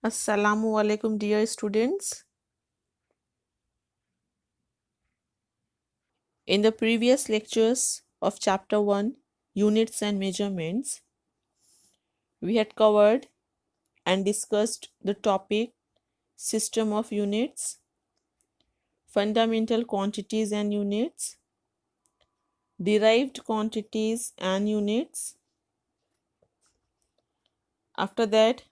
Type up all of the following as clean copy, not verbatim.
Assalamu alaikum, dear students. In the previous lectures of chapter 1, Units and Measurements, we had covered and discussed the topic System of Units, Fundamental Quantities and Units, Derived Quantities and Units. After that,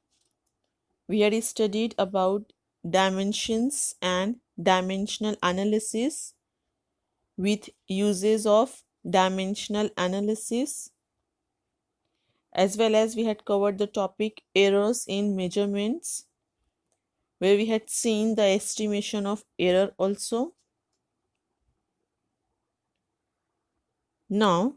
we had studied about dimensions and dimensional analysis with uses of dimensional analysis, as well as we had covered the topic errors in measurements, where we had seen the estimation of error also. Now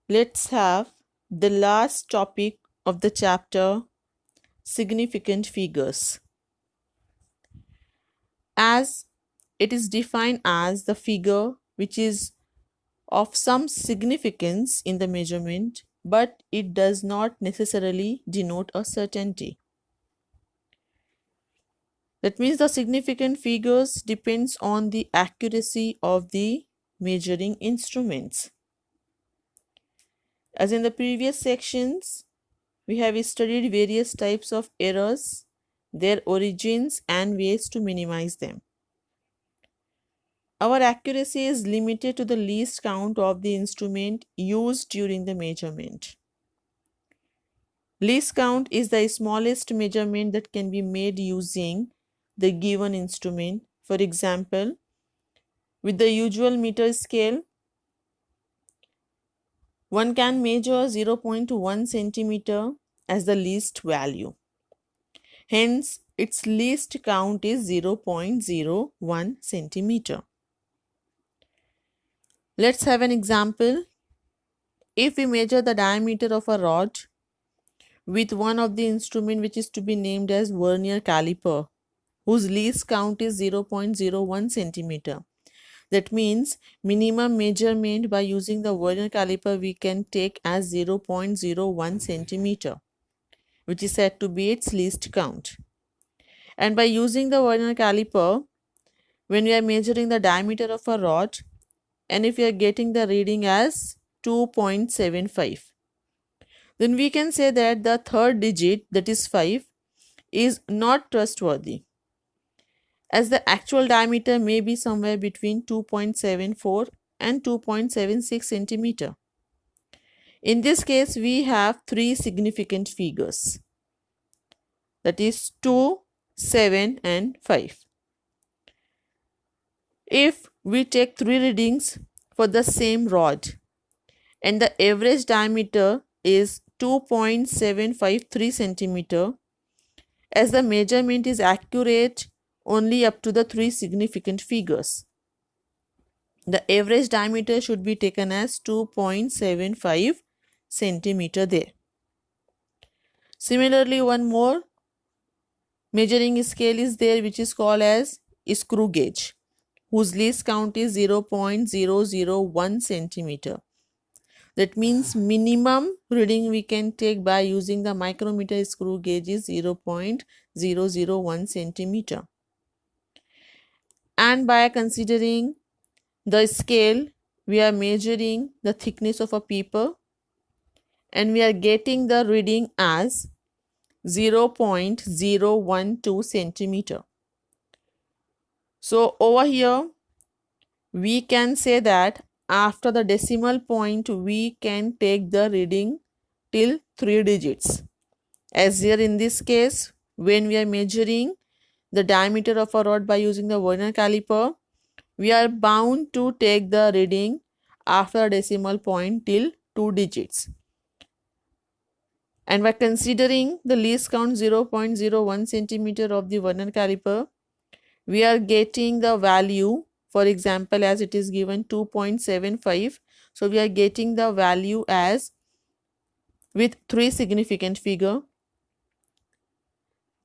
let's have the last topic of the chapter, significant figures. As it is defined as the figure which is of some significance in the measurement, but it does not necessarily denote a certainty. That means the significant figures depends on the accuracy of the measuring instruments. As in the previous sections, we have studied various types of errors, their origins and ways to minimize them. Our accuracy is limited to the least count of the instrument used during the measurement. Least count is the smallest measurement that can be made using the given instrument. For example, with the usual meter scale, one can measure 0.1 centimeter as the least value. Hence, its least count is 0.01 centimeter. Let's have an example. If we measure the diameter of a rod with one of the instrument which is to be named as vernier caliper, whose least count is 0.01 centimeter. That means minimum measurement by using the vernier caliper we can take as 0.01 centimeter, which is said to be its least count. And by using the vernier caliper, when we are measuring the diameter of a rod, and if we are getting the reading as 2.75, then we can say that the third digit, that is 5, is not trustworthy, as the actual diameter may be somewhere between 2.74 and 2.76 centimeter. In this case, we have three significant figures, that is 2, 7 and 5. If we take three readings for the same rod and the average diameter is 2.753 centimeter, as the measurement is accurate only up to the three significant figures, the average diameter should be taken as 2.75 centimeter there. Similarly, one more measuring scale is there which is called as screw gauge, whose least count is 0.001 centimeter. That means minimum reading we can take by using the micrometer screw gauge is 0.001 centimeter. And by considering the scale, we are measuring the thickness of a paper and we are getting the reading as 0.012 centimeter. So over here, we can say that after the decimal point, we can take the reading till 3 digits. As here in this case, when we are measuring the diameter of a rod by using the vernier caliper, we are bound to take the reading after a decimal point till 2 digits. And by considering the least count 0.01 centimeter of the vernier caliper, we are getting the value, for example, as it is given 2.75. So we are getting the value as with three significant figure,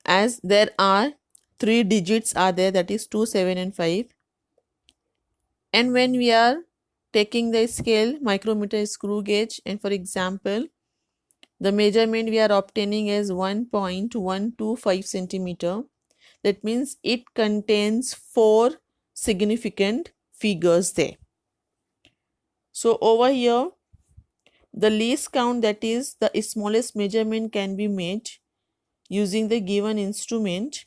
as there are three digits are there, that is 2, 7 and 5. And when we are taking the scale, micrometer screw gauge, and for example, The measurement we are obtaining is 1.125 centimeter. That means it contains 4 significant figures there. So over here, the least count, that is the smallest measurement, can be made using the given instrument.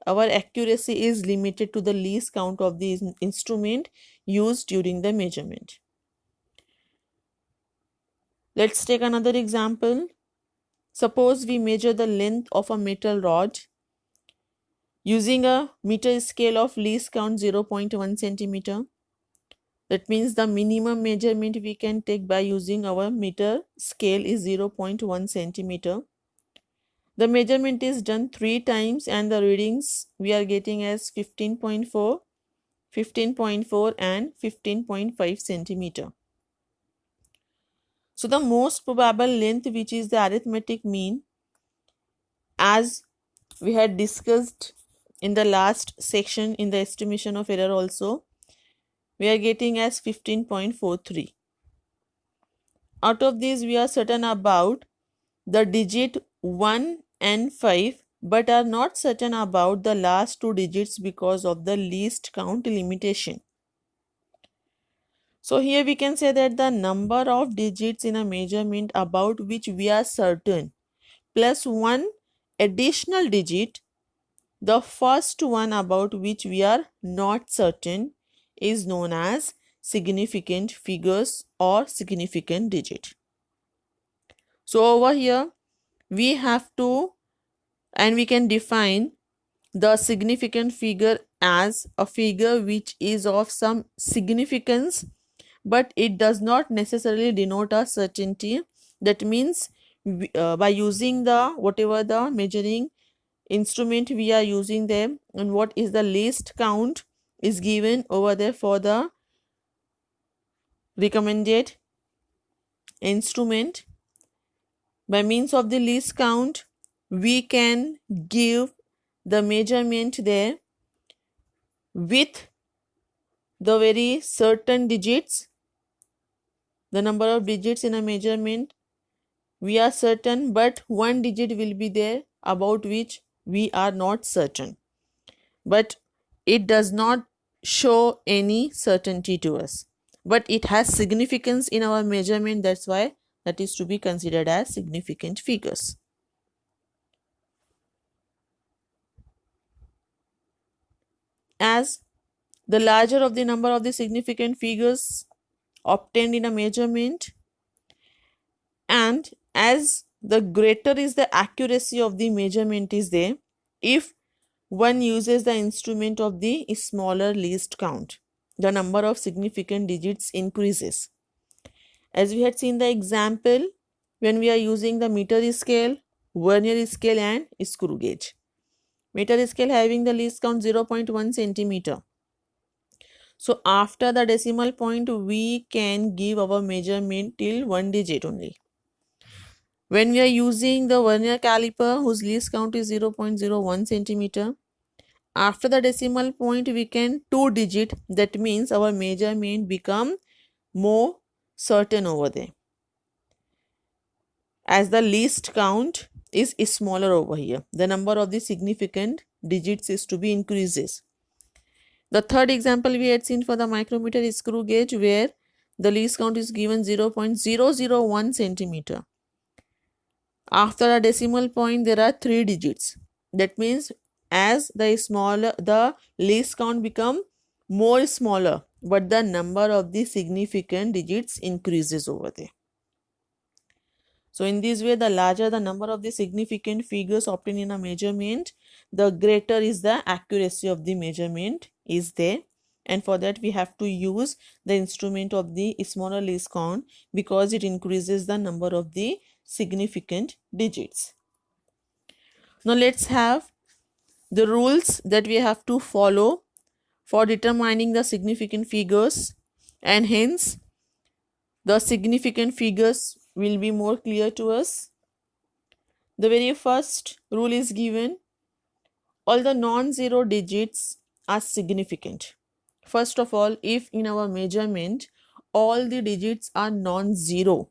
Our accuracy is limited to the least count of the instrument used during the measurement. Let's take another example. Suppose we measure the length of a metal rod using a meter scale of least count 0.1 centimeter. That means the minimum measurement we can take by using our meter scale is 0.1 centimeter. The measurement is done 3 times and the readings we are getting as 15.4, 15.4 and 15.5 centimeter. So the most probable length, which is the arithmetic mean, as we had discussed in the last section in the estimation of error also, we are getting as 15.43. Out of these, we are certain about the digit 1 and 5, but are not certain about the last 2 digits because of the least count limitation. So here we can say that the number of digits in a measurement about which we are certain plus 1 additional digit, the first one about which we are not certain, is known as significant figures or significant digit. So over here we have to, and we can define the significant figure as a figure which is of some significance, but it does not necessarily denote a certainty. That means by using the whatever the measuring instrument we are using them, and what is the least count is given over there for the recommended instrument. By means of the least count, we can give the measurement there with the very certain digits. The number of digits in a measurement we are certain, but one digit will be there about which we are not certain, but it does not show any certainty to us, but it has significance in our measurement. That's why that is to be considered as significant figures. As the larger of the number of the significant figures obtained in a measurement, and as the greater is the accuracy of the measurement is there if one uses the instrument of the smaller least count, the number of significant digits increases. As we had seen the example when we are using the meter scale, vernier scale and screw gauge. Meter scale having the least count 0.1 centimeter. So after the decimal point we can give our measurement till 1 digit only. When we are using the vernier caliper whose least count is 0.01 centimeter, after the decimal point we can 2 digit. That means our measurement become more certain over there, as the least count is smaller over here. The number of the significant digits is to be increases. The third example we had seen for the micrometer screw gauge, where the least count is given 0.001 centimeter. After a decimal point there are 3 digits. That means as the smaller the least count become more smaller, but the number of the significant digits increases over there. So in this way, the larger the number of the significant figures obtained in a measurement, the greater is the accuracy of the measurement is there. And for that we have to use the instrument of the smaller least count, because it increases the number of the significant digits. Now let's have the rules that we have to follow for determining the significant figures, and hence the significant figures will be more clear to us. The very first rule is given: all the non-zero digits are significant. First of all, if in our measurement all the digits are non-zero,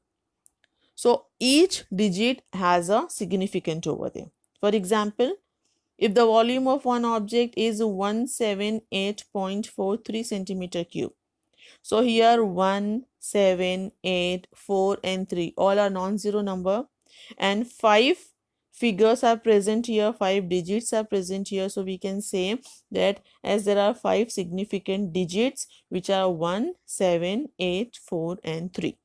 so each digit has a significant over there. For example, if the volume of one object is 178.43 centimeter cube, so here 1, 7, 8, 4 and 3 all are non-zero number, and 5 figures are present here, 5 digits are present here. So we can say that as there are 5 significant digits which are 1, 7, 8, 4 and 3.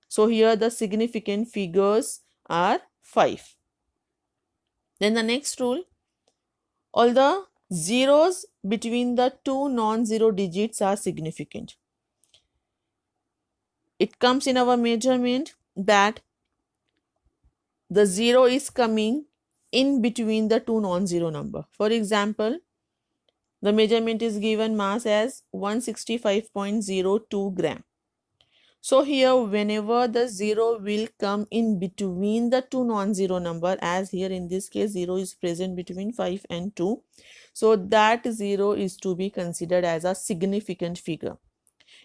So here the significant figures are 5. Then the next rule, all the zeros between the two non-zero digits are significant. It comes in our measurement that the zero is coming in between the two non-zero number. For example, the measurement is given mass as 165.02 gram. So here whenever the zero will come in between the two non-zero number, as here in this case 0 is present between 5 and 2, so that 0 is to be considered as a significant figure.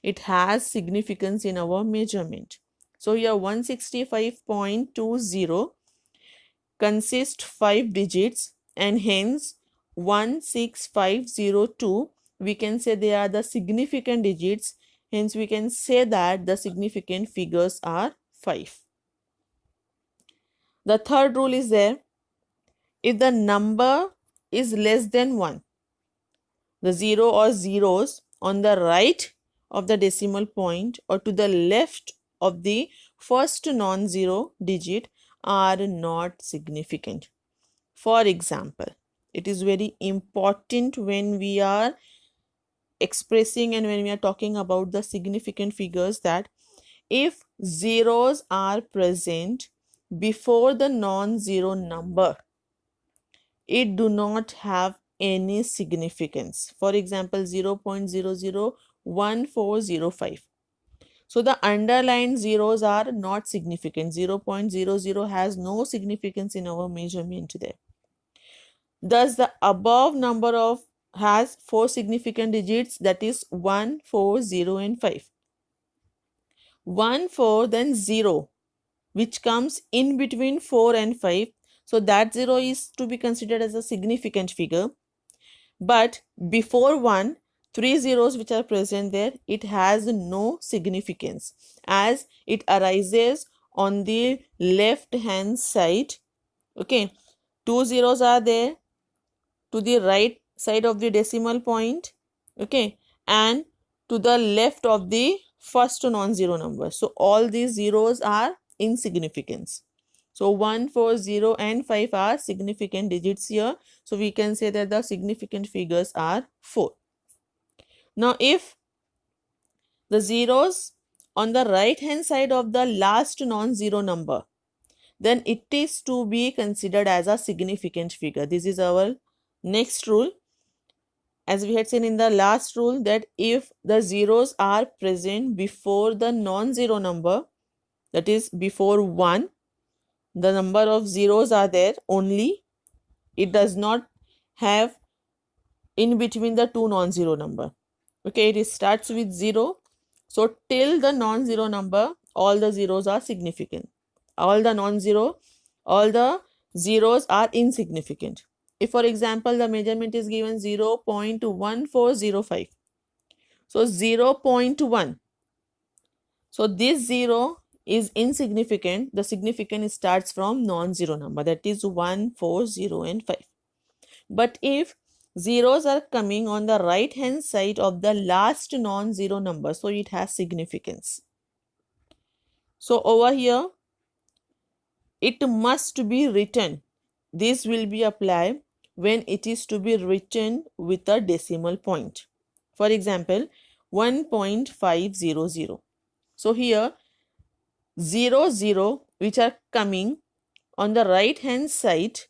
It has significance in our measurement. So here 165.20 consists 5 digits, and hence 16502 we can say they are the significant digits. Hence we can say that the significant figures are 5. The third rule is there. If the number is less than 1, the 0 or zeros on the right of the decimal point or to the left of the first non-zero digit are not significant. For example, it is very important when we are expressing and when we are talking about the significant figures that if zeros are present before the non-zero number, it do not have any significance. For example, 0.001405. So the underlined zeros are not significant. 0.00 has no significance in our measurement there. Thus, the above number of has 4 significant digits, that is 1, 4, 0 and 5. 1, 4, then 0, which comes in between 4 and 5. So that 0 is to be considered as a significant figure. But before 1, 3 zeros which are present there, it has no significance as it arises on the left hand side. Okay, 2 zeros are there to the right side of the decimal point, okay, and to the left of the first non-zero number. So all these zeros are insignificant. So 1, 4, 0 and 5 are significant digits here. So we can say that the significant figures are 4. Now if the zeros on the right hand side of the last non-zero number, then it is to be considered as a significant figure. This is our next rule. As we had seen in the last rule, that if the zeros are present before the non-zero number, that is before 1, the number of zeros are there only. It does not have in between the two non-zero number. Okay, it starts with 0. So till the non-zero number, all the zeros are significant. All the zeros are insignificant. If for example the measurement is given 0.1405, so 0.1, so this 0 is insignificant. The significance starts from non-zero number, that is 1, 4, 0 and 5. But if zeros are coming on the right hand side of the last non-zero number, so it has significance. So over here it must be written. This will be applied when it is to be written with a decimal point. For example, 1.500. So here 0, 0 which are coming on the right hand side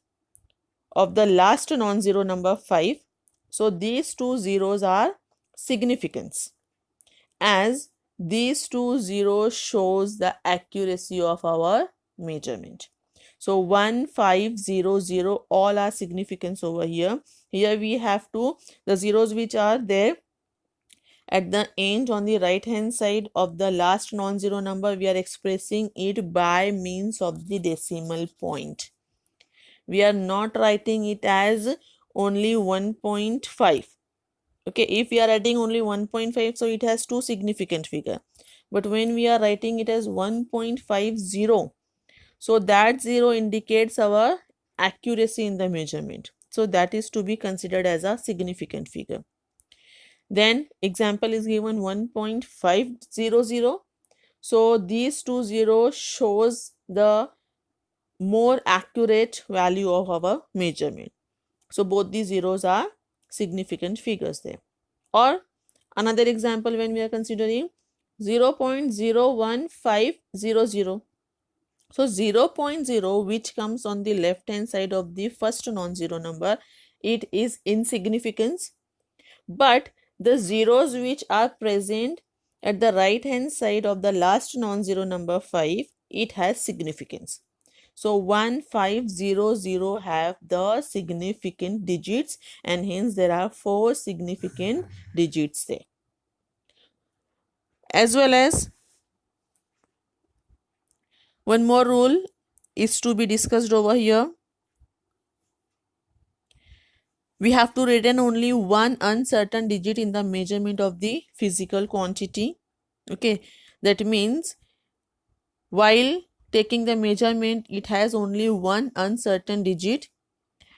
of the last non-zero number 5. So these two zeros are significant, as these two zeros shows the accuracy of our measurement. So 1500 all are significance over here. Here we have to, the zeros which are there at the end on the right hand side of the last non-zero number, we are expressing it by means of the decimal point. We are not writing it as only 1.5. Okay, if we are adding only 1.5, so it has two significant figure. But when we are writing it as 1.50, so that 0 indicates our accuracy in the measurement. So that is to be considered as a significant figure. Then example is given 1.500. So these two zeros shows the more accurate value of our measurement. So both these zeros are significant figures there. Or another example, when we are considering 0.01500. So 0.0, which comes on the left hand side of the first non-zero number, it is insignificance. But the zeros which are present at the right hand side of the last non-zero number 5, it has significance. So 1500 have the significant digits, and hence there are 4 significant digits there. As well as one more rule is to be discussed over here. We have to retain only one uncertain digit in the measurement of the physical quantity. Okay, that means while taking the measurement, it has only one uncertain digit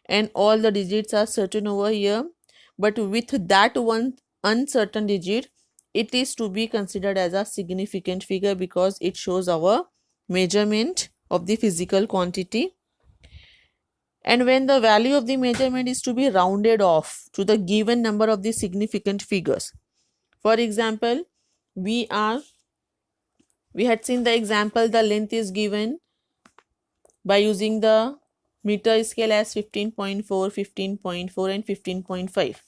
and all the digits are certain over here. But with that one uncertain digit, it is to be considered as a significant figure because it shows our measurement of the physical quantity. And when the value of the measurement is to be rounded off to the given number of the significant figures. For example, we had seen the example, the length is given by using the meter scale as 15.4, 15.4 and 15.5.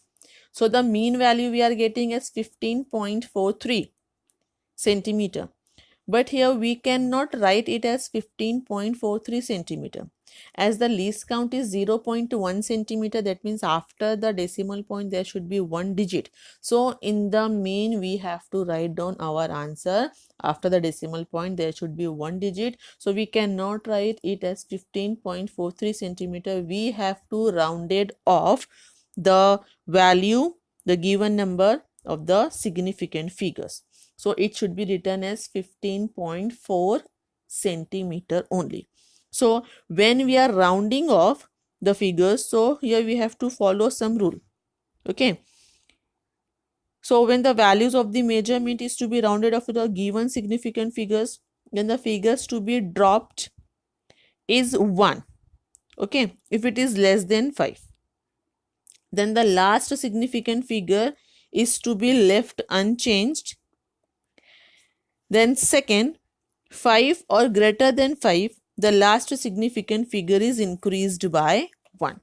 So the mean value we are getting is 15.43 centimeter. But here we cannot write it as 15.43 centimeter. As the least count is 0.1 centimeter, that means after the decimal point there should be one digit. So in the mean we have to write down our answer. After the decimal point there should be one digit. So we cannot write it as 15.43 centimeter. We have to round it off the value, the given number of the significant figures. So it should be written as 15.4 centimeter only. So when we are rounding off the figures, so here we have to follow some rule. Okay. So when the values of the measurement is to be rounded off to the given significant figures, then the figures to be dropped is 1. Okay. If it is less than 5, then the last significant figure is to be left unchanged. Then second, 5 or greater than 5, the last significant figure is increased by 1.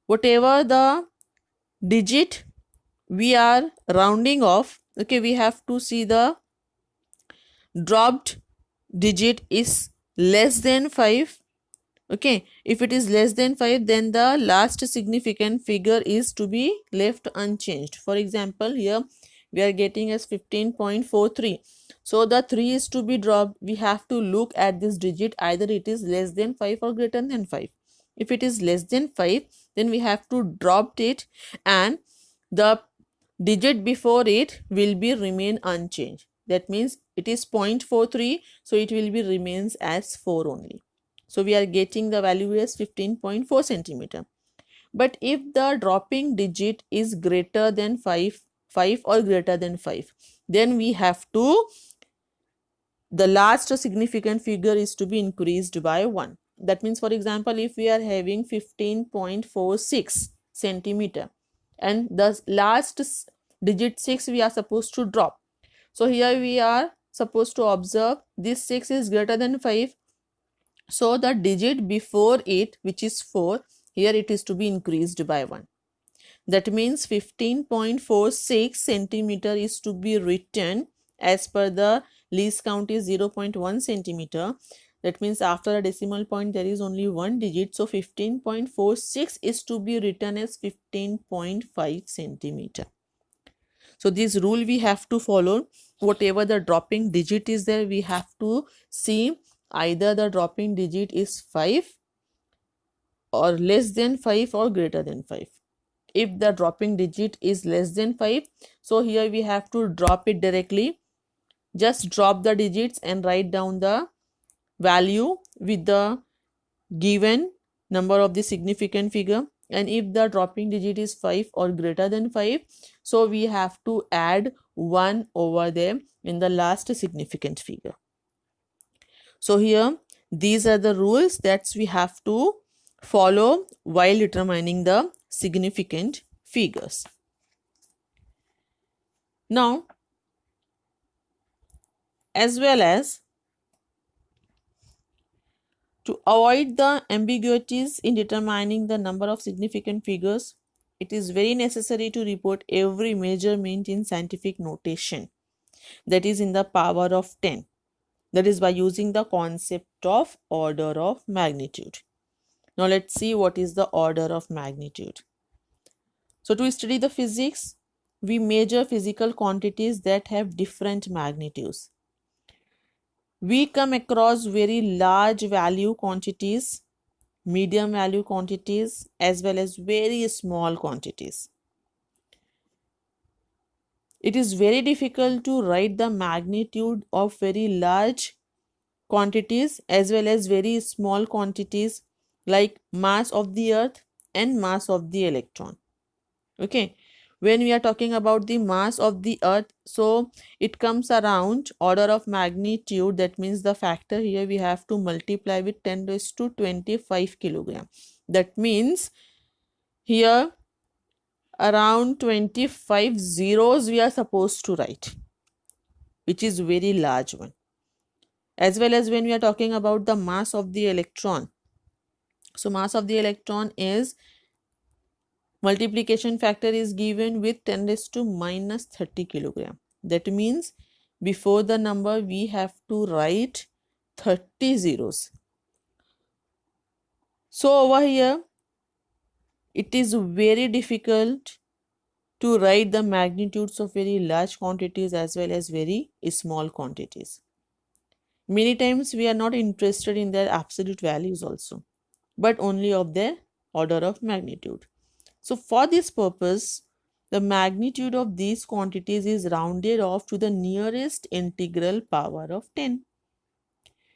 Whatever the digit we are rounding off, okay, we have to see the dropped digit is less than 5. Okay, if it is less than 5, then the last significant figure is to be left unchanged. For example, here we are getting as 15.43. So the 3 is to be dropped. We have to look at this digit, either it is less than 5 or greater than 5. If it is less than 5, then we have to drop it and the digit before it will be remain unchanged. That means it is 0.43, so it will be remains as 4 only. So we are getting the value as 15.4 centimeter. But if the dropping digit is greater than 5 or greater than 5, then we have to, the last significant figure is to be increased by 1. That means, for example, if we are having 15.46 centimeter and the last digit 6 we are supposed to drop. So here we are supposed to observe this 6 is greater than 5. So the digit before it, which is 4, here it is to be increased by 1. That means 15.46 centimeter is to be written as per the least count is 0.1 centimeter. That means after a decimal point there is only one digit. So 15.46 is to be written as 15.5 centimeter. So this rule we have to follow. Whatever the dropping digit is there, we have to see either the dropping digit is 5 or less than 5 or greater than 5. If the dropping digit is less than 5, so here we have to drop it directly. Just drop the digits and write down the value with the given number of the significant figure. And if the dropping digit is 5 or greater than 5, so we have to add 1 over there in the last significant figure. So here these are the rules that we have to follow while determining the significant figures. Now, as well as to avoid the ambiguities in determining the number of significant figures, it is very necessary to report every measurement in scientific notation, that is in the power of 10. That is by using the concept of order of magnitude. Now let's see what is the order of magnitude. So to study the physics, we measure physical quantities that have different magnitudes. We come across very large value quantities, medium value quantities, as well as very small quantities. It is very difficult to write the magnitude of very large quantities as well as very small quantities like mass of the earth and mass of the electron. Okay, when we are talking about the mass of the earth, so it comes around order of magnitude, that means the factor here we have to multiply with 10 raised to 25 kilogram. That means here around 25 zeros we are supposed to write, which is very large one. As well as when we are talking about the mass of the electron, so mass of the electron is multiplication factor is given with 10 raised to minus 30 kilogram. That means before the number we have to write 30 zeros. So over here it is very difficult to write the magnitudes of very large quantities as well as very small quantities. Many times we are not interested in their absolute values also, but only of their order of magnitude. So for this purpose, the magnitude of these quantities is rounded off to the nearest integral power of 10.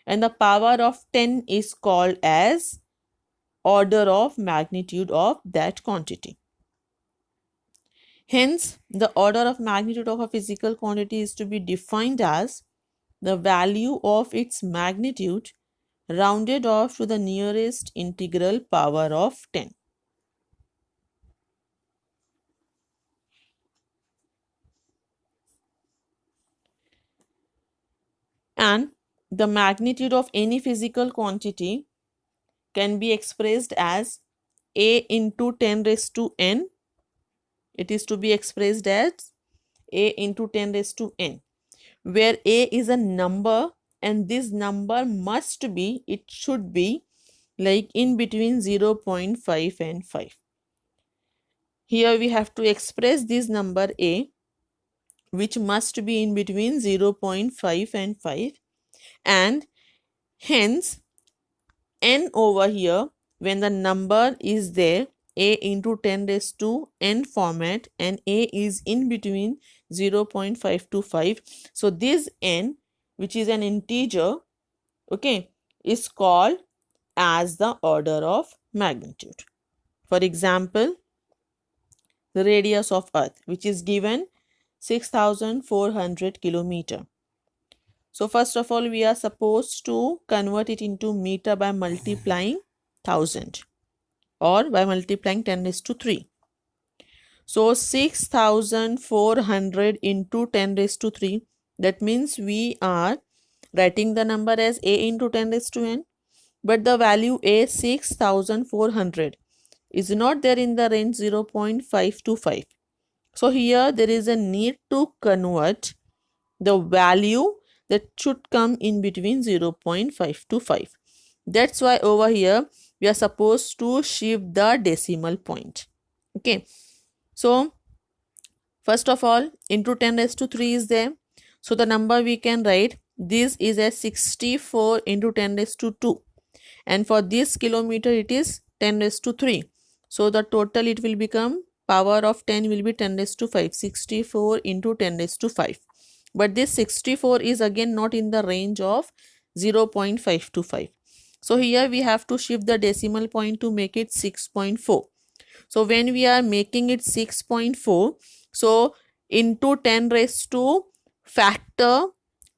And the power of 10 is called as order of magnitude of that quantity. Hence, the order of magnitude of a physical quantity is to be defined as the value of its magnitude rounded off to the nearest integral power of 10. And the magnitude of any physical quantity can be expressed as A into 10 raised to n. It is to be expressed as A into 10 raised to n, where A is a number and this number must be, it should be like in between 0.5 and 5. Here we have to express this number A, which must be in between 0.5 and 5, and hence n over here, when the number is there A into 10 raised to n format and A is in between 0.5 to 5, so this n, which is an integer, okay, is called as the order of magnitude. For example, the radius of earth, which is given 6,400 kilometer. So first of all, we are supposed to convert it into meter by multiplying 1000 or by multiplying 10 raised to 3. So 6,400 into 10 raised to 3, that means we are writing the number as A into 10 raised to n, but the value A 6,400 is not there in the range 0.5 to 5. So here there is a need to convert the value that should come in between 0.5 to 5. That's why over here we are supposed to shift the decimal point. Okay. So First of all, into 10 raised to 3 is there. So the number we can write, this is as 64 into 10 raised to 2. And for this kilometer, it is 10 raised to 3. So the total it will become, power of 10 will be 10 raised to 5. 64 into 10 raised to 5. But this 64 is again not in the range of 0.525. So here we have to shift the decimal point to make it 6.4. So when we are making it 6.4, so into 10 raised to factor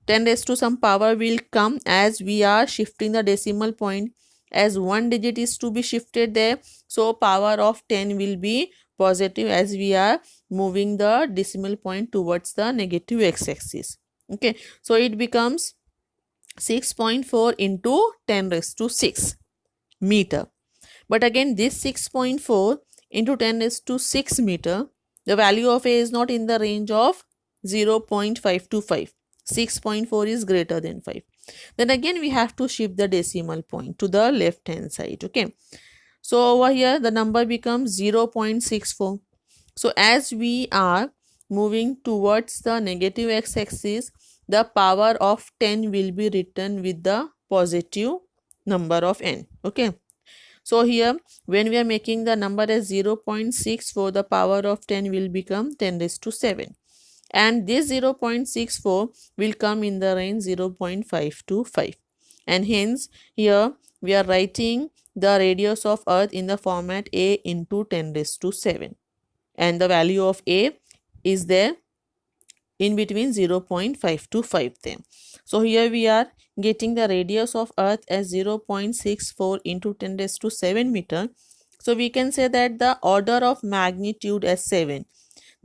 10 raised to some power will come as we are shifting the decimal point, as one digit is to be shifted there. So power of 10 will be positive as we are moving the decimal point towards the negative x-axis. Okay, so it becomes 6.4 into 10 raised to 6 meter. But again, this 6.4 into 10 raised to 6 meter, the value of A is not in the range of 0.525. 6.4 is greater than 5. Then again we have to shift the decimal point to the left hand side. Okay, so over here the number becomes 0.64. So as we are moving towards the negative x-axis, the power of 10 will be written with the positive number of n. Okay, so here when we are making the number as 0.64, the power of 10 will become 10 raised to 7. And this 0.64 will come in the range 0.525. And hence here we are writing the radius of Earth in the format A into 10 raised to 7. And the value of A is there in between 0.525 there. So here we are getting the radius of Earth as 0.64 into 10 raised to 7 meter. So we can say that the order of magnitude as 7.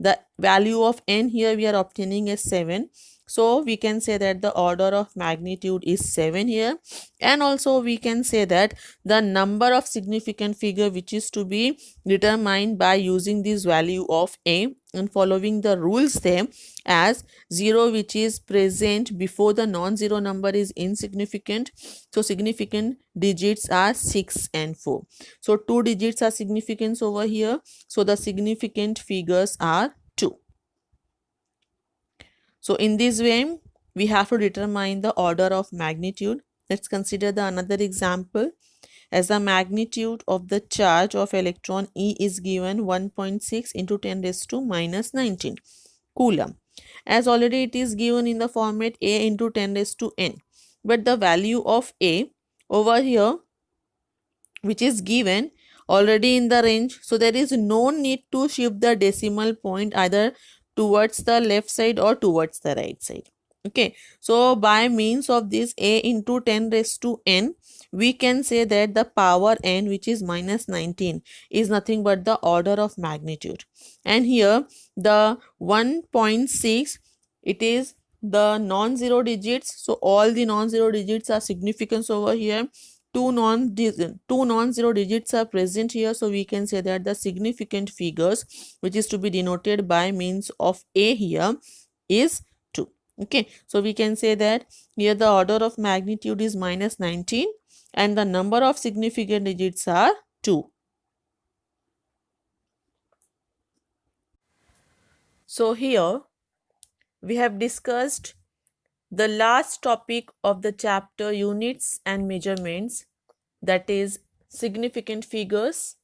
The value of n here we are obtaining as 7. So we can say that the order of magnitude is 7 here. And also we can say that the number of significant figure which is to be determined by using this value of A and following the rules there, as 0 which is present before the non-zero number is insignificant. So significant digits are 6 and 4. So 2 digits are significant over here. So the significant figures are 2. So in this way, we have to determine the order of magnitude. Let's consider the another example. As the magnitude of the charge of electron E is given 1.6 into 10 raised to minus 19 coulomb. As already it is given in the format A into 10 raised to n. But the value of A over here, which is given already in the range, so there is no need to shift the decimal point either towards the left side or towards the right side. Okay, so by means of this A into 10 raised to n, we can say that the power n, which is minus 19, is nothing but the order of magnitude. And here the 1.6, it is the non-zero digits. So all the non-zero digits are significant over here. Two non-zero digits are present here. So we can say that the significant figures, which is to be denoted by means of A here, is 2. Okay, so we can say that here the order of magnitude is minus 19 and the number of significant digits are 2. So here we have discussed the last topic of the chapter units and measurements, that is significant figures,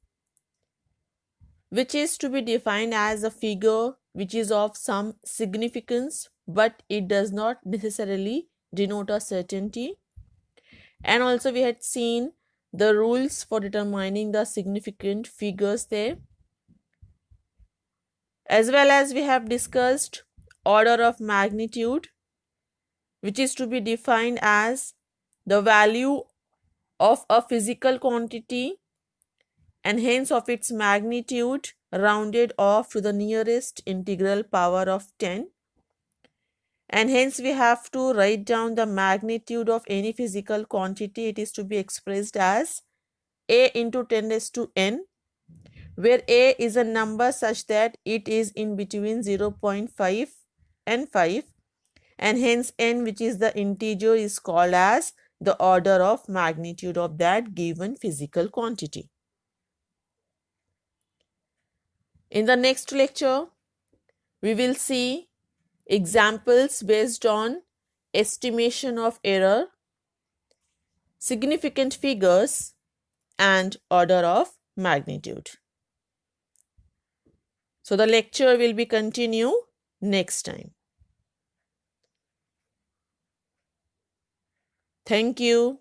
which is to be defined as a figure which is of some significance but it does not necessarily denote a certainty. And also we had seen the rules for determining the significant figures there, as well as we have discussed order of magnitude, which is to be defined as the value of a physical quantity and hence of its magnitude rounded off to the nearest integral power of 10. And hence we have to write down the magnitude of any physical quantity. It is to be expressed as A into 10 raised to n, where A is a number such that it is in between 0.5 and 5, and hence n, which is the integer, is called as the order of magnitude of that given physical quantity. In the next lecture, We will see examples based on estimation of error, significant figures, and order of magnitude. So the lecture will be continue next time. Thank you.